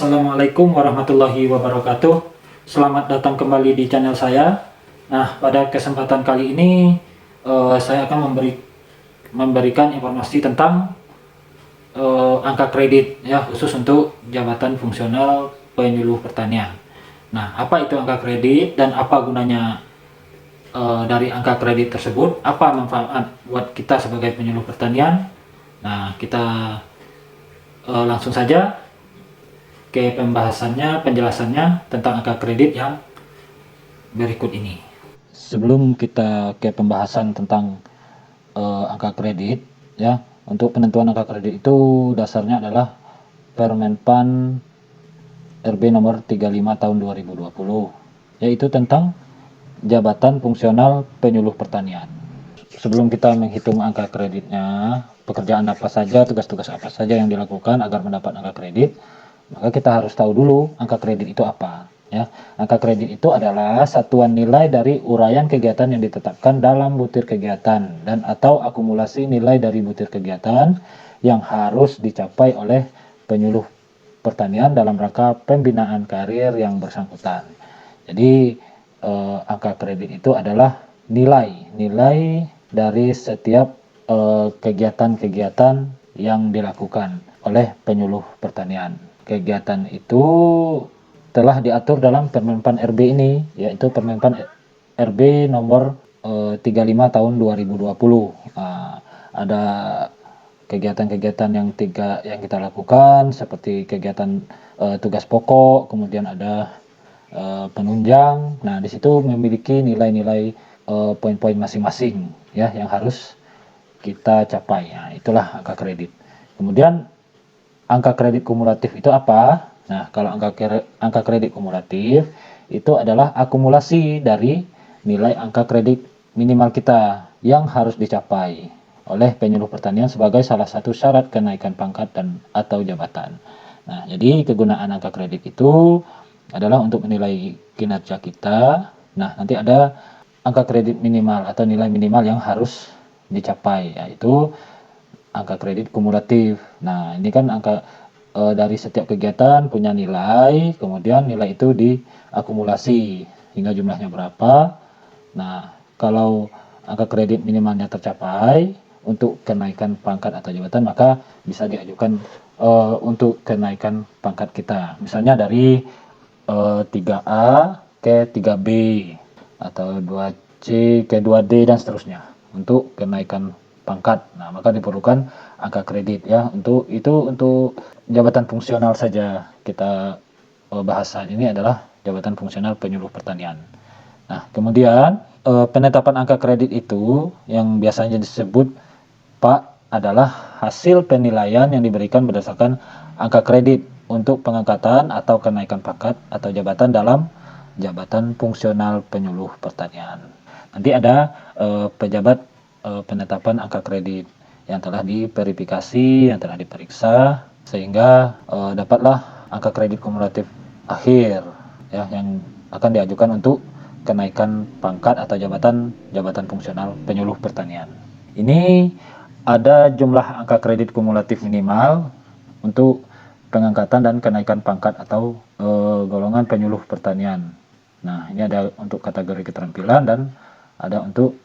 Assalamualaikum warahmatullahi wabarakatuh. Selamat datang kembali di channel saya. Nah, pada kesempatan kali ini saya akan memberikan informasi tentang angka kredit ya, khusus untuk jabatan fungsional penyuluh pertanian. Nah, apa itu angka kredit dan apa gunanya dari angka kredit tersebut? Apa manfaat buat kita sebagai penyuluh pertanian? Nah, kita langsung saja ke penjelasannya tentang angka kredit yang berikut ini. Sebelum kita ke pembahasan tentang angka kredit, ya, untuk penentuan angka kredit itu dasarnya adalah Permenpan RB nomor 35 tahun 2020, yaitu tentang jabatan fungsional penyuluh pertanian. Sebelum kita menghitung angka kreditnya, pekerjaan apa saja, tugas-tugas apa saja yang dilakukan agar mendapat angka kredit, maka kita harus tahu dulu angka kredit itu apa. Ya, angka kredit itu adalah satuan nilai dari uraian kegiatan yang ditetapkan dalam butir kegiatan dan atau akumulasi nilai dari butir kegiatan yang harus dicapai oleh penyuluh pertanian dalam rangka pembinaan karir yang bersangkutan. Jadi angka kredit itu adalah nilai dari setiap kegiatan-kegiatan yang dilakukan oleh penyuluh pertanian. Kegiatan itu telah diatur dalam Permenpan RB ini, yaitu Permenpan RB nomor 35 tahun 2020. Ada kegiatan-kegiatan yang kita lakukan seperti kegiatan tugas pokok, kemudian ada penunjang. Nah, di situ memiliki nilai-nilai poin-poin masing-masing ya yang harus kita capai. Nah, itulah angka kredit. Kemudian angka kredit kumulatif itu apa? Nah, kalau angka kredit kumulatif itu adalah akumulasi dari nilai angka kredit minimal kita yang harus dicapai oleh penyuluh pertanian sebagai salah satu syarat kenaikan pangkat dan atau jabatan. Nah, jadi kegunaan angka kredit itu adalah untuk menilai kinerja kita. Nah, nanti ada angka kredit minimal atau nilai minimal yang harus dicapai, yaitu angka kredit kumulatif. Nah, ini kan angka dari setiap kegiatan punya nilai, kemudian nilai itu diakumulasi hingga jumlahnya berapa. Nah, kalau angka kredit minimalnya tercapai untuk kenaikan pangkat atau jabatan, maka bisa diajukan untuk kenaikan pangkat kita. Misalnya dari 3A ke 3B atau 2C ke 2D dan seterusnya untuk kenaikan pangkat. Nah, maka diperlukan angka kredit ya. Untuk jabatan fungsional saja kita bahas saat ini adalah jabatan fungsional penyuluh pertanian. Nah, kemudian penetapan angka kredit itu yang biasanya disebut Pak adalah hasil penilaian yang diberikan berdasarkan angka kredit untuk pengangkatan atau kenaikan pangkat atau jabatan dalam jabatan fungsional penyuluh pertanian. Nanti ada pejabat penetapan angka kredit yang telah diverifikasi, yang telah diperiksa, sehingga dapatlah angka kredit kumulatif akhir ya yang akan diajukan untuk kenaikan pangkat atau jabatan fungsional penyuluh pertanian. Ini ada jumlah angka kredit kumulatif minimal untuk pengangkatan dan kenaikan pangkat atau golongan penyuluh pertanian. Nah, ini ada untuk kategori keterampilan dan ada untuk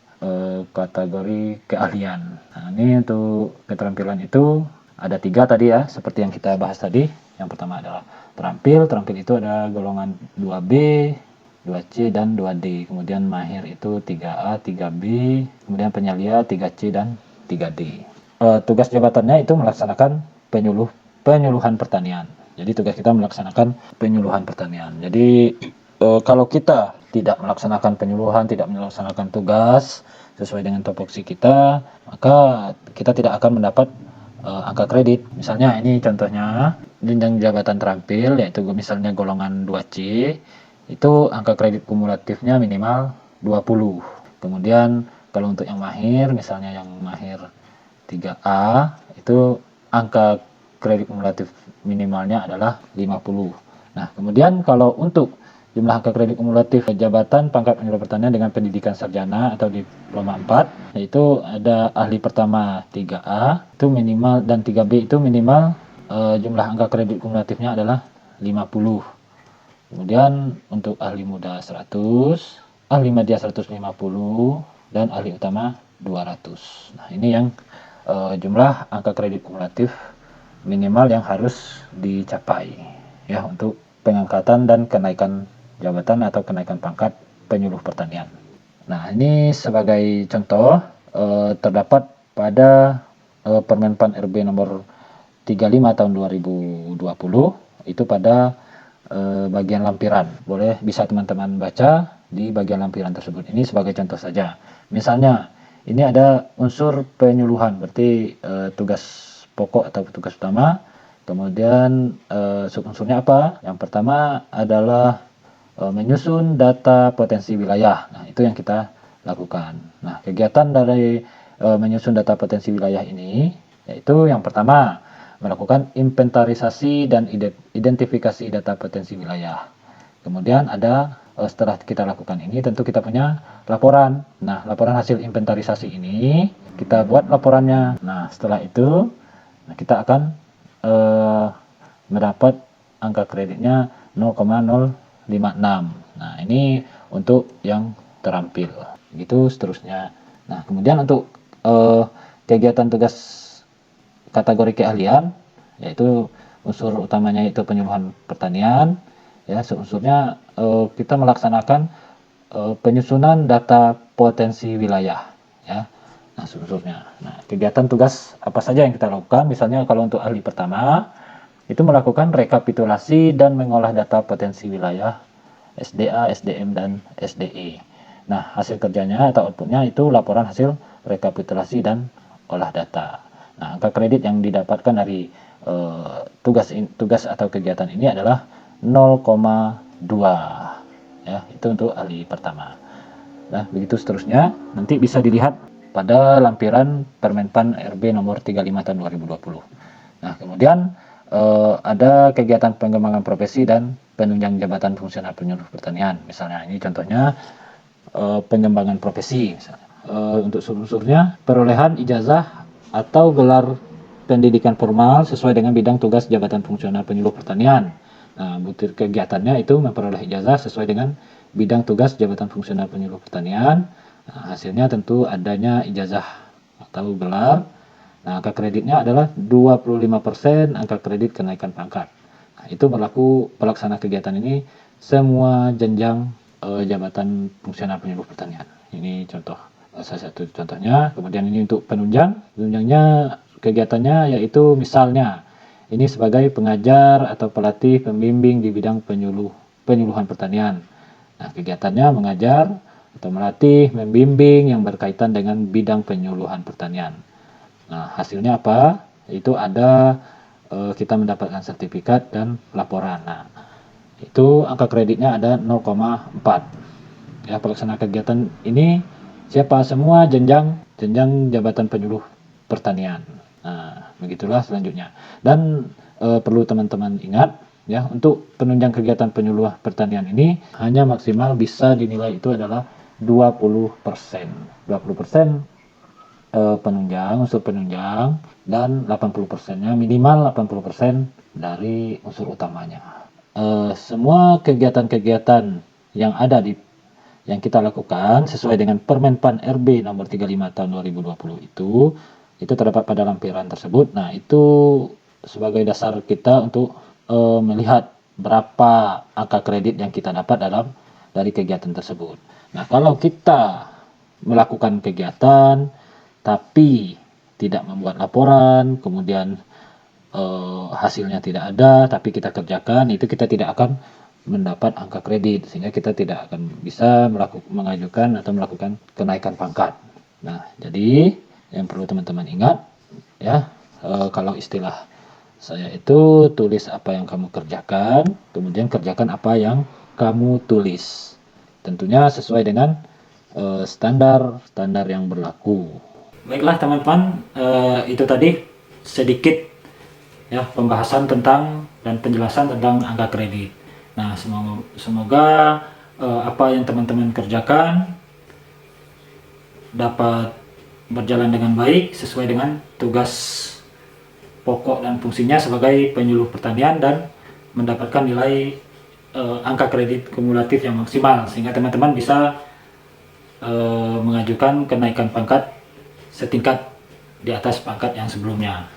kategori keahlian. Nah, ini untuk keterampilan itu ada 3 tadi ya, seperti yang kita bahas tadi. Yang pertama adalah terampil itu ada golongan 2B, 2C dan 2D. Kemudian mahir itu 3A, 3B, kemudian penyalia 3C dan 3D. Tugas jabatannya itu melaksanakan penyuluhan pertanian. Jadi tugas kita melaksanakan penyuluhan pertanian. Jadi kalau kita tidak melaksanakan penyuluhan, tidak melaksanakan tugas sesuai dengan topoksi kita, maka kita tidak akan mendapat angka kredit. Misalnya ini contohnya jenjang jabatan terampil, yaitu misalnya golongan 2C, itu angka kredit kumulatifnya minimal 20. Kemudian kalau untuk yang mahir, misalnya yang mahir 3A, itu angka kredit kumulatif minimalnya adalah 50. Nah, kemudian kalau untuk jumlah angka kredit kumulatif jabatan pangkat penyuluh pertanian dengan pendidikan sarjana atau diploma 4, yaitu ada ahli pertama 3A itu minimal dan 3B itu minimal jumlah angka kredit kumulatifnya adalah Kemudian untuk ahli muda 100, ahli media 150, dan ahli utama 200. Nah, ini yang jumlah angka kredit kumulatif minimal yang harus dicapai ya untuk pengangkatan dan kenaikan jabatan atau kenaikan pangkat penyuluh pertanian. Nah, ini sebagai contoh terdapat pada Permenpan RB nomor 35 tahun 2020 itu pada bagian lampiran. Bisa teman-teman baca di bagian lampiran tersebut. Ini sebagai contoh saja. Misalnya, ini ada unsur penyuluhan, berarti tugas pokok atau tugas utama. Kemudian subunsurnya apa? Yang pertama adalah menyusun data potensi wilayah. Nah, itu yang kita lakukan. Nah, kegiatan dari menyusun data potensi wilayah ini yaitu yang pertama melakukan inventarisasi dan identifikasi data potensi wilayah. Kemudian ada setelah kita lakukan ini tentu kita punya laporan. Nah, laporan hasil inventarisasi ini kita buat laporannya. Nah, setelah itu kita akan mendapat angka kreditnya 0,056. Nah, ini untuk yang terampil. Begitu seterusnya. Nah, kemudian untuk kegiatan tugas kategori keahlian, yaitu unsur utamanya itu penyuluhan pertanian, ya, unsurnya kita melaksanakan penyusunan data potensi wilayah, ya. Nah, unsurnya. Nah, kegiatan tugas apa saja yang kita lakukan? Misalnya kalau untuk ahli pertama itu melakukan rekapitulasi dan mengolah data potensi wilayah SDA, SDM, dan SDE. Nah, hasil kerjanya atau outputnya itu laporan hasil rekapitulasi dan olah data. Nah, angka kredit yang didapatkan dari tugas atau kegiatan ini adalah 0,2. Ya, itu untuk ahli pertama. Nah, begitu seterusnya. Nanti bisa dilihat pada lampiran Permenpan RB nomor 35 tahun 2020. Nah, kemudian ada kegiatan pengembangan profesi dan penunjang jabatan fungsional penyuluh pertanian. Misalnya ini contohnya pengembangan profesi. Untuk unsurnya perolehan ijazah atau gelar pendidikan formal sesuai dengan bidang tugas jabatan fungsional penyuluh pertanian. Nah, butir kegiatannya itu memperoleh ijazah sesuai dengan bidang tugas jabatan fungsional penyuluh pertanian. Nah, hasilnya tentu adanya ijazah atau gelar. Nah, angka kreditnya adalah 25% angka kredit kenaikan pangkat. Nah, itu berlaku pelaksana kegiatan ini semua jenjang jabatan fungsional penyuluh pertanian. Ini contoh salah satu contohnya. Kemudian ini untuk penunjangnya kegiatannya yaitu misalnya ini sebagai pengajar atau pelatih pembimbing di bidang penyuluhan pertanian. Nah, kegiatannya mengajar atau melatih, membimbing yang berkaitan dengan bidang penyuluhan pertanian. Nah, hasilnya apa? Itu ada kita mendapatkan sertifikat dan laporan. Nah, itu angka kreditnya ada 0,4. Ya, pelaksana kegiatan ini siapa semua jenjang jabatan penyuluh pertanian. Nah, begitulah selanjutnya. Dan perlu teman-teman ingat ya, untuk penunjang kegiatan penyuluh pertanian ini hanya maksimal bisa dinilai itu adalah 20%. 20% penunjang, unsur penunjang, dan 80%-nya minimal 80% dari unsur utamanya. Semua kegiatan-kegiatan yang ada yang kita lakukan sesuai dengan Permenpan RB nomor 35 tahun 2020 itu terdapat pada lampiran tersebut. Nah, itu sebagai dasar kita untuk melihat berapa angka kredit yang kita dapat dari kegiatan tersebut. Nah, kalau kita melakukan kegiatan tapi tidak membuat laporan, kemudian hasilnya tidak ada, tapi kita kerjakan, itu kita tidak akan mendapat angka kredit, sehingga kita tidak akan bisa mengajukan atau melakukan kenaikan pangkat. Nah, jadi yang perlu teman-teman ingat, ya, kalau istilah saya itu tulis apa yang kamu kerjakan, kemudian kerjakan apa yang kamu tulis. Tentunya sesuai dengan standar yang berlaku. Baiklah teman-teman, itu tadi sedikit ya pembahasan tentang dan penjelasan tentang angka kredit. Nah, semoga apa yang teman-teman kerjakan dapat berjalan dengan baik sesuai dengan tugas pokok dan fungsinya sebagai penyuluh pertanian dan mendapatkan nilai angka kredit kumulatif yang maksimal, sehingga teman-teman bisa mengajukan kenaikan pangkat setingkat di atas pangkat yang sebelumnya.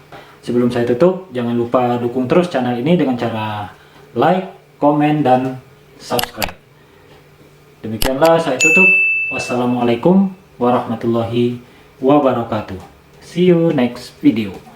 Sebelum saya tutup, jangan lupa dukung terus channel ini dengan cara like, komen, dan subscribe. Demikianlah saya tutup. Wassalamualaikum warahmatullahi wabarakatuh. See you next video.